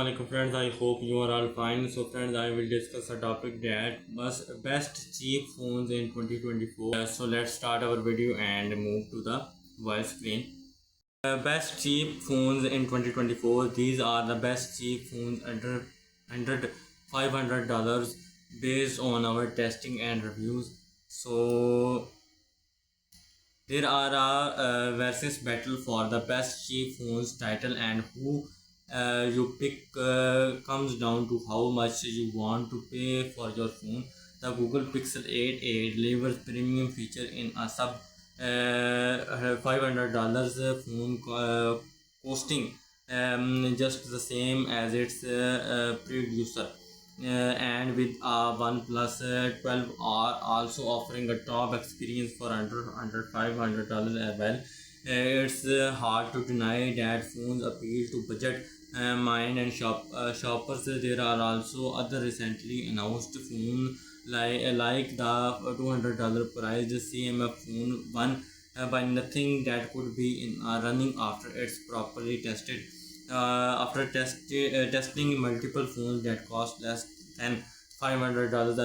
Assalamualaikum friends, I hope you are all fine. So friends, I will discuss a topic that was best cheap phones in 2024. So let's start our video and move to the voice screen. Best cheap phones in 2024. These are the best cheap phones under $500 based on our testing and reviews. So there are versus battle for the best cheap phones title, and who you pick comes down to how much you want to pay for your phone. The Google Pixel 8a delivers premium feature in a sub $500 phone costing just the same as its predecessor. And with OnePlus 12R also offering a top experience for under $500 as well. It's hard to deny that phones appeal to budget mind and shoppers. There are also other recently announced phone like the $200 priced CMF phone one by nothing that could be in running after it's properly tested. After testing multiple phones that cost less than $500,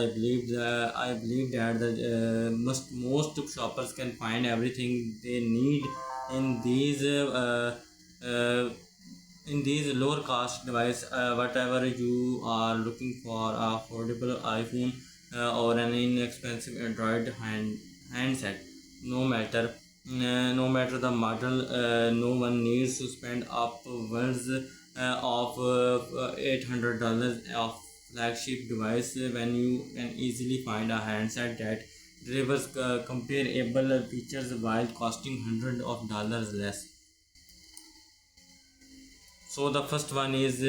I believe that most shoppers can find everything they need in these lower cost device. Whatever you are looking for, affordable iPhone or an inexpensive Android handset, no matter the model, no one needs to spend upwards of $800 of flagship device when you can easily find a handset that delivers comparable features while costing hundreds of dollars less. So the first one is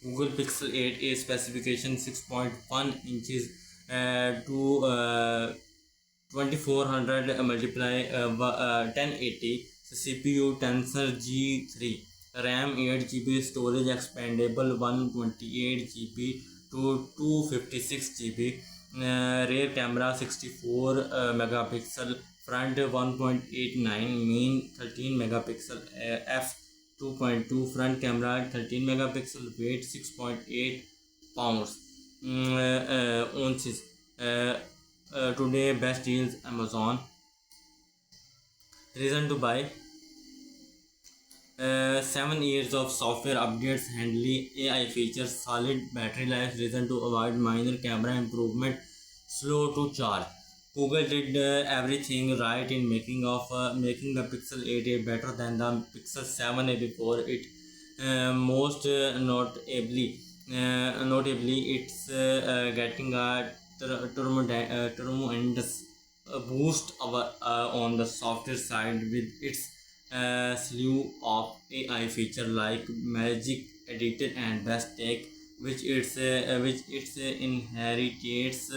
Google Pixel 8a specification 6.1 inches to 2400 multiply 1080. CPU Tensor G3, RAM 8 GB, storage expandable 128 GB to 256 GB, rear camera 64 megapixel, front 1.89, main 13 megapixel, f 2.2, front camera 13 megapixel, weight 6.8 pounds, ounces. Today best deals Amazon. Reason to buy: 7 years of software updates, handy AI features, solid battery life. Reason to avoid: minor camera improvement, slow to charge. Google did everything right in making the Pixel 8a better than the Pixel 7a before it. Most notably, it's getting a tremendous boost on the software side with its slew of AI feature like Magic Editor and Best Take, which it inherits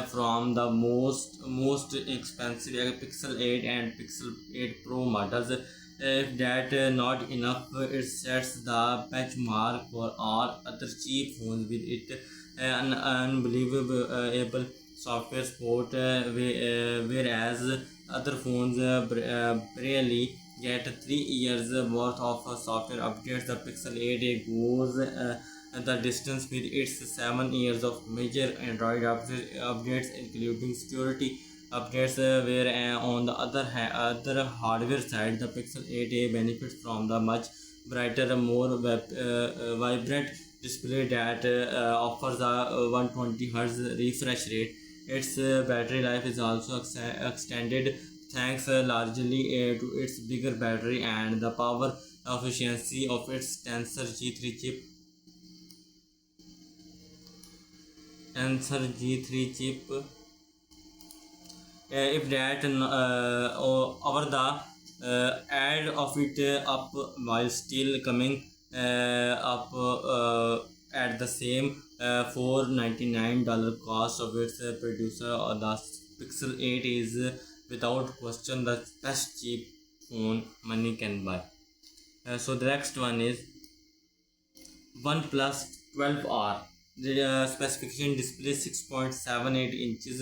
from the most expensive Pixel 8 and Pixel 8 Pro models. If that not enough, it sets the benchmark for all other cheap phones with it an unbelievable software support, whereas other phones barely get 3 years worth of software updates. The Pixel 8a goes the distance with its 7 years of major Android updates, including security updates. Where on the other hardware side, the Pixel 8a benefits from the much brighter, more vibrant display that offers a 120 Hz refresh rate. Its battery life is also extended thanks largely to its bigger battery and the power efficiency of its Tensor G3 chip. If that over the add of it up while still coming up at the same $499 cost of its producer, or the Pixel 8 is without question the best cheap phone money can buy. So the next one is OnePlus 12R. The specification display 6.78 inches,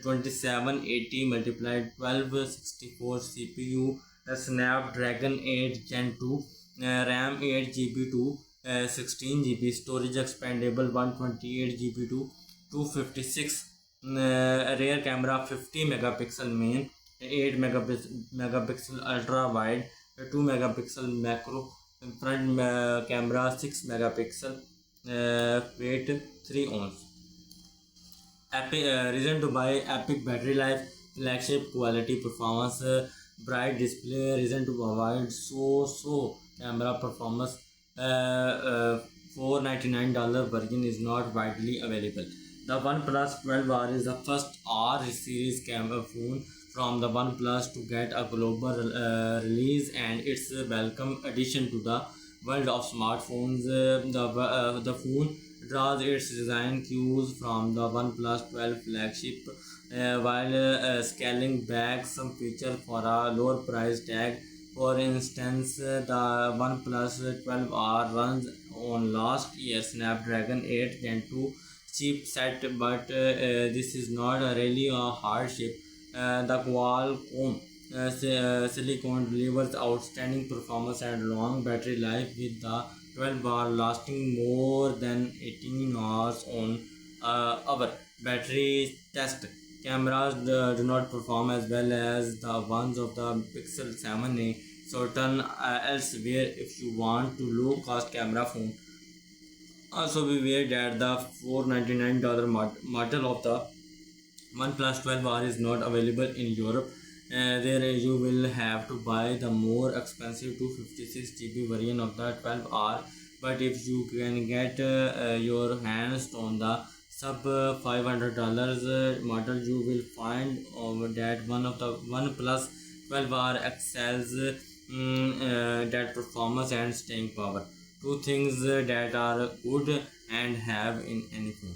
2780 multiplied 1264 CPU, Snapdragon 8 Gen 2, RAM 8 GB 2, 16 GB, storage expandable 128 GB to 256, rear camera 50 megapixel main, 8 megapixel ultra wide, 2 megapixel macro, front camera 6 megapixel, weight 3 ounce. Epic, reason to buy: epic battery life, flagship quality, performance, bright display. Reason to avoid: so camera performance. $499 version is not widely available. The OnePlus 12R is the first R series camera phone from the OnePlus to get a global release, and it's a welcome addition to the world of smartphones. The phone draws its design cues from the OnePlus 12 flagship, while scaling back some features for a lower price tag. For instance, the OnePlus 12R runs on last year's Snapdragon 8 Gen 2 chipset, but this is not really a hardship. The Qualcomm Silicon delivers outstanding performance and long battery life, with the 12 bar lasting more than 18 hours on our battery test. Cameras do not perform as well as the ones of the Pixel 7a, so turn elsewhere if you want to low cost camera phone. Also be aware that the $499 model of the OnePlus 12R is not available in Europe. There you will have to buy the more expensive 256 GB version of the 12R. But if you can get your hands on the sub $500 model, you will find that one of the OnePlus 12R excels that performance and staying power. Two things that are good and have in any phone.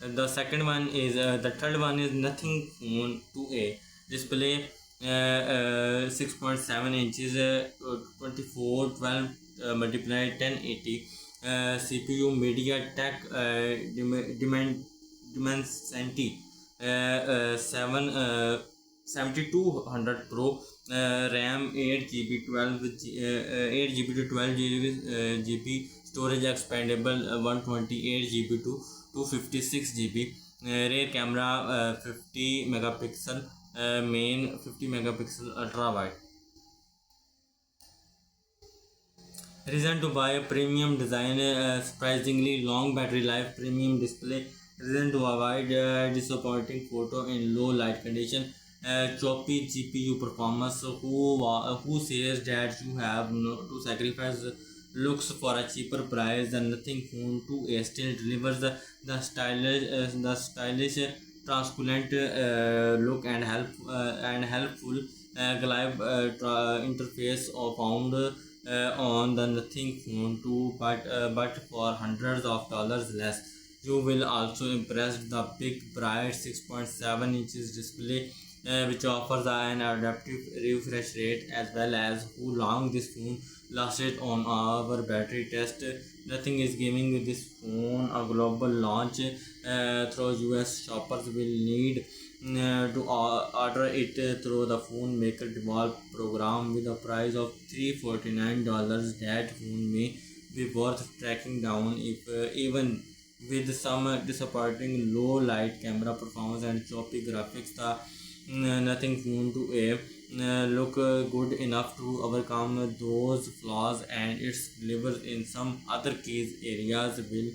The second one is the third one is Nothing Phone 2a. Display 6.7 inches, 24 12 multiplied 1080. CPU MediaTek Dimensity 7200 Pro, RAM 8 GB 8 GB to 12 GB, storage expandable 128 GB to 256 GB, rear camera 50 megapixel, main 50 megapixel ultra wide. Reason to buy: premium design, surprisingly long battery life, premium display. Reason to avoid: disappointing photo in low light condition, choppy GPU performance. Who says that you have to sacrifice looks for a cheaper price? The Nothing Phone 2a still delivers the stylish, transparent look and helpful glide interface found on the Nothing Phone 2, but for hundreds of dollars less. You will also impressed the big bright 6.7 inches display, which offers an adaptive refresh rate, as well as how long this phone lasted on our battery test. Nothing is giving this phone a global launch, through US shoppers will need to order it through the phone maker developed program with a price of $349. That phone may be worth tracking down, if even with some disappointing low light camera performance and choppy graphics. The Nothing Phone 2a look good enough to overcome those flaws, and its delivers in some other case areas will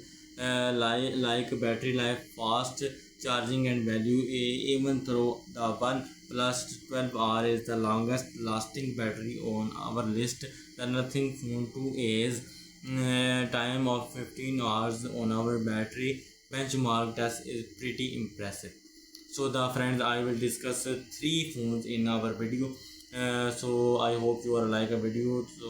like battery life, fast charging, and value. Even though the OnePlus 12R is the longest lasting battery on our list, the Nothing Phone 2a's time of 15 hours on our battery benchmark test is pretty impressive. So the friends, I will discuss three phones in our video. So I hope you are like a video. So